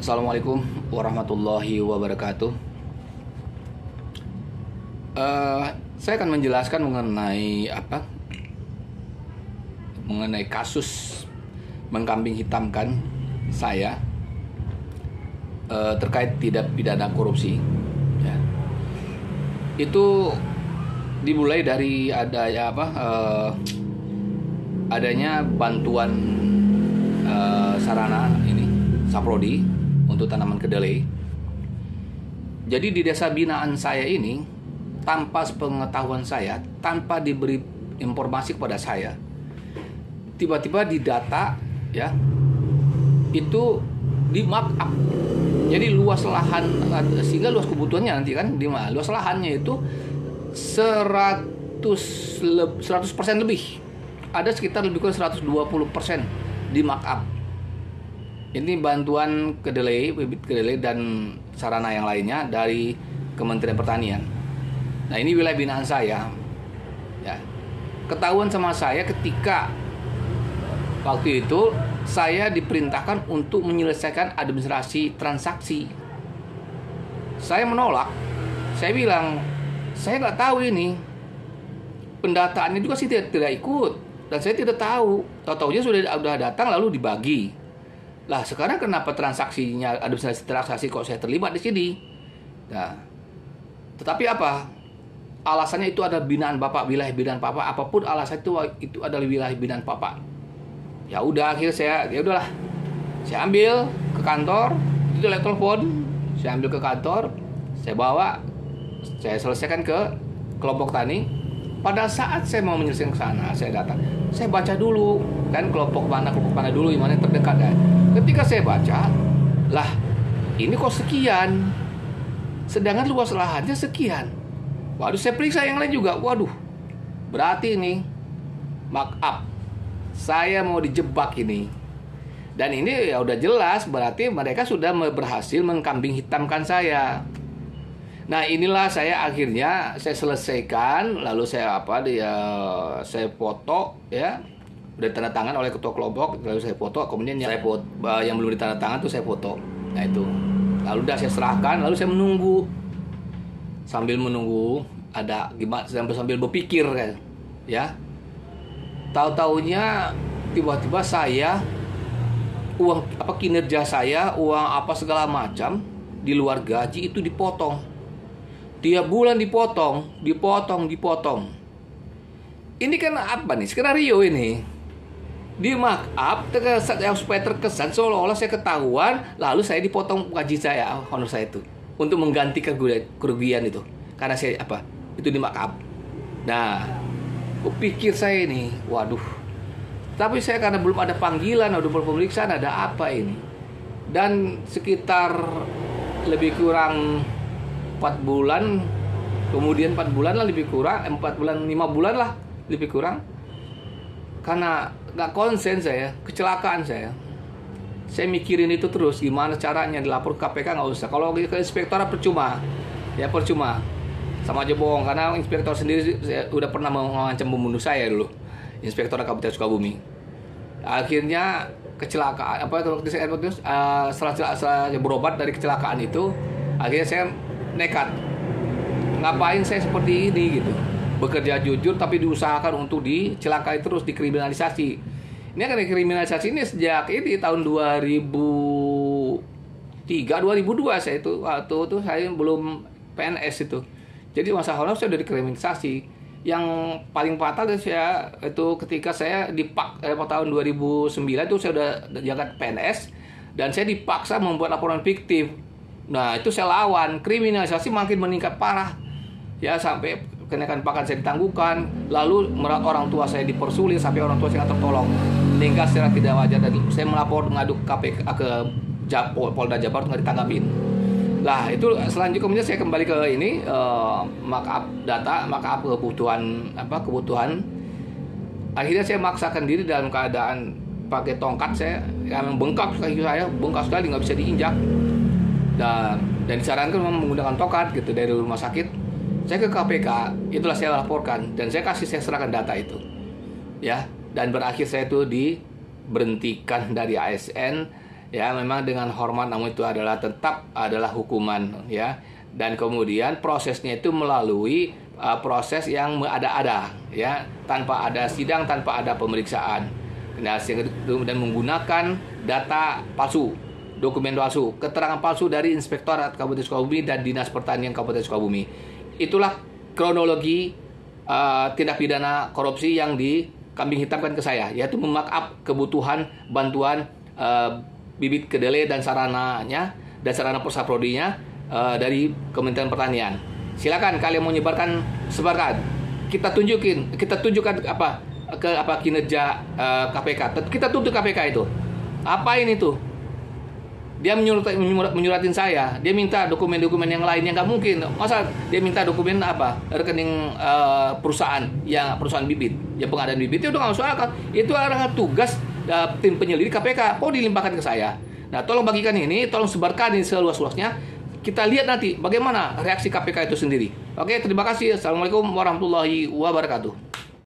Assalamualaikum warahmatullahi wabarakatuh. Saya akan menjelaskan mengenai kasus mengkambing hitamkan saya terkait tidak pidana korupsi. Ya. Itu dimulai dari adanya bantuan sarana ini Saprodi untuk tanaman kedelai. Jadi di desa binaan saya ini, tanpa sepengetahuan saya, tanpa diberi informasi kepada saya, tiba-tiba di data ya itu di markup. Jadi luas lahan, sehingga luas kebutuhannya nanti kan luas lahannya itu 100% lebih. Ada sekitar lebih kurang 120% di markup. Ini bantuan kedelai, bibit kedelai dan sarana yang lainnya dari Kementerian Pertanian. Nah, ini wilayah binaan saya. Ya. Ketahuan sama saya ketika waktu itu saya diperintahkan untuk menyelesaikan administrasi transaksi. Saya menolak. Saya bilang, saya nggak tahu ini. Pendataannya juga sih tidak ikut. Dan saya tidak tahu. Tahu-taunya sudah datang lalu dibagi. Lah sekarang kenapa transaksinya, administrasi transaksi kok saya terlibat di sini? Nah, tetapi apa? Alasannya itu ada binaan Bapak, wilayah binaan Bapak, apapun alasan itu adalah wilayah binaan Bapak. Ya udah, akhirnya saya ambil ke kantor, itu lewat telepon, saya ambil ke kantor, saya bawa, saya selesaikan ke kelompok tani. Pada saat saya mau menyelesaikan ke sana, saya datang, saya baca dulu kan kelompok mana dulu yang mana yang terdekat ya. Ketika saya baca, lah ini kok sekian, sedangkan luas lahannya sekian. Waduh, saya periksa yang lain juga, waduh, berarti ini markup, saya mau dijebak ini. Dan ini ya udah jelas, berarti mereka sudah berhasil mengkambing hitamkan saya. Nah, inilah saya akhirnya saya selesaikan, lalu saya saya foto ya, udah tanda tangan oleh ketua kelompok, lalu saya foto, kemudian yang belum ditandatangan tuh saya foto. Nah itu, lalu udah saya serahkan, lalu saya menunggu, sambil menunggu ada gimana, sambil berpikir kan, ya. Tahu-taunya tiba-tiba saya kinerja saya, uang apa segala macam di luar gaji itu dipotong. Tiap bulan dipotong. Ini kan apa nih? Skenario ini. Di markup supaya terkesan seolah-olah saya ketahuan, lalu saya dipotong gaji saya, honor saya itu, untuk mengganti kerugian itu. Karena saya itu di markup. Nah, kupikir saya ini, waduh. Tapi saya karena belum ada panggilan, ada pemeriksaan, ada apa ini? Dan sekitar lebih kurang 4 bulan, kemudian 4 bulan lah lebih kurang, 4 bulan, 5 bulan lah lebih kurang. Karena gak konsen saya, kecelakaan saya mikirin itu terus, gimana caranya dilapor ke KPK, gak usah. Kalau ke inspektorat percuma, sama aja bohong. Karena inspektor sendiri udah pernah mengancam membunuh saya dulu, inspektorat Kabupaten Sukabumi. Akhirnya kecelakaan, setelah berobat dari kecelakaan itu, akhirnya saya nekat, ngapain saya seperti ini gitu, bekerja jujur tapi diusahakan untuk dicelakai terus, dikriminalisasi. Ini kan dikriminalisasi ini sejak ini tahun 2002 saya itu, waktu itu saya belum PNS itu. Jadi masa honor saya udah dikriminalisasi. Yang paling fatal saya itu ketika saya tahun 2009 itu saya udah jagat PNS dan saya dipaksa membuat laporan fiktif. Nah, itu saya lawan, kriminalisasi makin meningkat parah. Ya, sampai kenaikan pakan saya ditangguhkan, lalu orang tua saya dipersulit sampai orang tua saya nggak tertolong. Meninggal secara tidak wajar dan saya melapor ngadu KPK ke Polda Jabar nggak ditanggapin. Lah, itu selanjutnya kemudian saya kembali ke ini markup kebutuhan. Akhirnya saya maksakan diri dalam keadaan pakai tongkat saya yang bengkak sekali nggak bisa diinjak. Dan disarankan menggunakan tongkat gitu dari rumah sakit. Saya ke KPK, itulah saya laporkan dan saya serahkan data itu. Ya, dan berakhir saya itu diberhentikan dari ASN ya memang dengan hormat, namun itu adalah tetap adalah hukuman ya. Dan kemudian prosesnya itu melalui proses yang ada-ada ya, tanpa ada sidang, tanpa ada pemeriksaan. Dan menggunakan data palsu, dokumen palsu, keterangan palsu dari Inspektorat Kabupaten Sukabumi dan Dinas Pertanian Kabupaten Sukabumi. Itulah kronologi tindak pidana korupsi yang dikambing hitamkan ke saya, yaitu memarkup kebutuhan bantuan bibit kedelai dan sarananya dan sarana persaprodinya dari Kementerian Pertanian. Silakan kalian mau nyebarkan, sebarkan. Kita tunjukkan apa kinerja KPK. Kita tuntut KPK itu. Apain itu? Dia menyuratin saya. Dia minta dokumen-dokumen yang lainnya, nggak mungkin. Masa dia minta dokumen apa? Rekening perusahaan bibit, ya pengadaan bibit itu udah nggak masuk akal. Itu adalah tugas tim penyelidik KPK. Kok dilimpahkan ke saya? Nah, tolong bagikan ini, tolong sebarkan ini seluas-luasnya. Kita lihat nanti bagaimana reaksi KPK itu sendiri. Oke, terima kasih. Assalamualaikum warahmatullahi wabarakatuh.